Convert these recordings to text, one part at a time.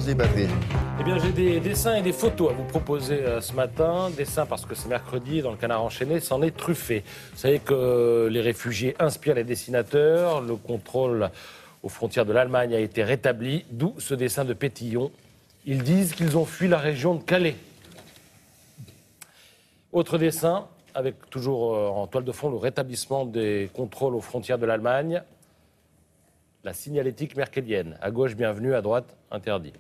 Allons-y, Patrick. Eh bien, j'ai des dessins et des photos à vous proposer ce matin. Dessins parce que c'est mercredi, dans le Canard enchaîné, c'en est truffé. Vous savez que les réfugiés inspirent les dessinateurs. Le contrôle aux frontières de l'Allemagne a été rétabli, d'où ce dessin de Pétillon. Ils disent qu'ils ont fui la région de Calais. Autre dessin, avec toujours en toile de fond le rétablissement des contrôles aux frontières de l'Allemagne. La signalétique merkelienne. À gauche, bienvenue, à droite, interdit.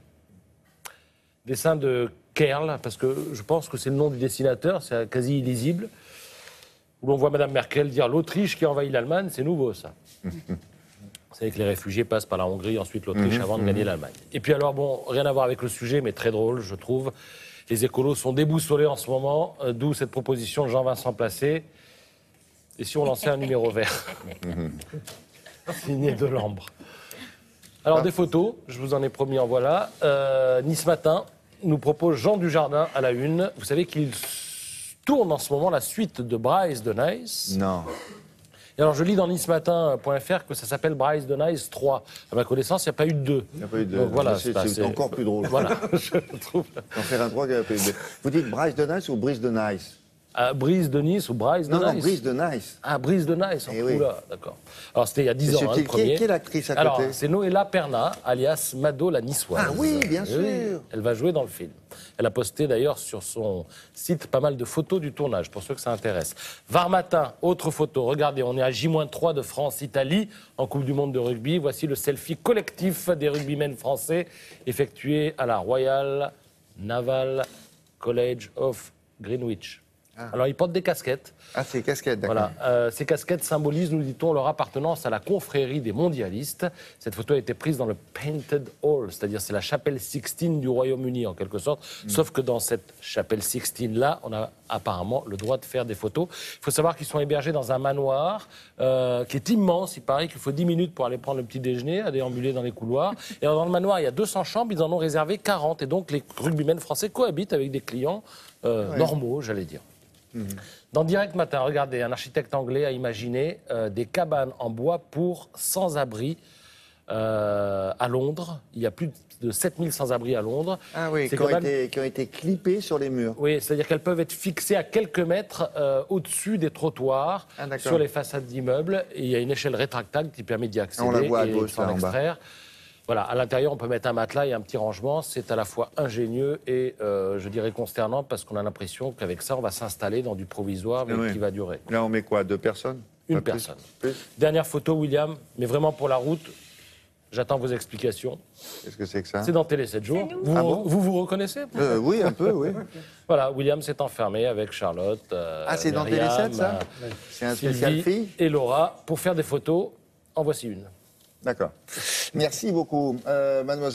Dessin de Kerl, parce que je pense que c'est le nom du dessinateur, c'est quasi illisible, où l'on voit Mme Merkel dire « l'Autriche qui envahit l'Allemagne », c'est nouveau ça. Vous savez que les réfugiés passent par la Hongrie, ensuite l'Autriche, avant de gagner l'Allemagne. Et puis alors, bon, rien à voir avec le sujet, mais très drôle, je trouve. Les écolos sont déboussolés en ce moment, d'où cette proposition de Jean-Vincent Placé. Et si on lançait un numéro vert signé de l'Ambre. Alors, des photos, je vous en ai promis, en voilà. Nice Matin nous propose Jean Dujardin à la une. Vous savez qu'il tourne en ce moment la suite de Bryce de Nice. Non. Et alors, je lis dans nicematin.fr que ça s'appelle Bryce de Nice 3. À ma connaissance, il n'y a pas eu de 2. Il n'y a pas eu de. Donc, voilà, c'est encore plus drôle. Voilà, je trouve. En faire un 3 qu'il n'y a pas eu de 2. Vous dites Bryce de Nice ou Brice de Nice? Brise de Nice ou Bryce de Nice? Non, Brice de Nice. Ah, Brise de Nice, Eh oui. là, d'accord. Alors, c'était il y a 10 ans, le premier. Qui est l'actrice à Alors, côté? c'est Noëlla Perna, alias Mado la Niçoise. Ah oui, bien Oui, sûr. elle va jouer dans le film. Elle a posté d'ailleurs sur son site pas mal de photos du tournage, pour ceux que ça intéresse. Var Matin, autre photo. Regardez, on est à J-3 de France-Italie, en Coupe du Monde de rugby. Voici le selfie collectif des rugbymen français, effectué à la Royal Naval College of Greenwich. Ah. Alors, ils portent des casquettes. Ah, c'est casquette, d'accord. Voilà. Ces casquettes symbolisent, nous dit-on, leur appartenance à la confrérie des mondialistes. Cette photo a été prise dans le Painted Hall, c'est-à-dire c'est la chapelle Sixtine du Royaume-Uni, en quelque sorte. Sauf que dans cette chapelle Sixtine-là, on a apparemment le droit de faire des photos. Il faut savoir qu'ils sont hébergés dans un manoir qui est immense. Il paraît qu'il faut 10 minutes pour aller prendre le petit déjeuner, à déambuler dans les couloirs. Et alors, dans le manoir, il y a 200 chambres, ils en ont réservé 40. Et donc, les rugbymen français cohabitent avec des clients normaux, j'allais dire. Dans Direct Matin, regardez, un architecte anglais a imaginé des cabanes en bois pour sans-abri à Londres. Il y a plus de 7000 sans-abri à Londres. Ah oui, qui ont été clippés sur les murs. Oui, c'est-à-dire qu'elles peuvent être fixées à quelques mètres au-dessus des trottoirs, sur les façades d'immeubles. Et il y a une échelle rétractable qui permet d'y accéder On la voit à et gauche, s'en là, en bas. extraire. Voilà, à l'intérieur, on peut mettre un matelas et un petit rangement. C'est à la fois ingénieux et, je dirais, consternant, parce qu'on a l'impression qu'avec ça, on va s'installer dans du provisoire, mais qui va durer. Là, on met quoi? 2 personnes? Une Pas personne. Plus? Dernière photo, William, mais vraiment pour la route. J'attends vos explications. Qu'est-ce que c'est que ça? C'est dans Télé 7 jours. Vous reconnaissez? Oui, un peu, oui. Voilà, William s'est enfermé avec Charlotte, C'est dans Télé 7, ça? C'est un spécial Sylvie fille? et Laura pour faire des photos. En voici une. D'accord. Merci beaucoup, mademoiselle.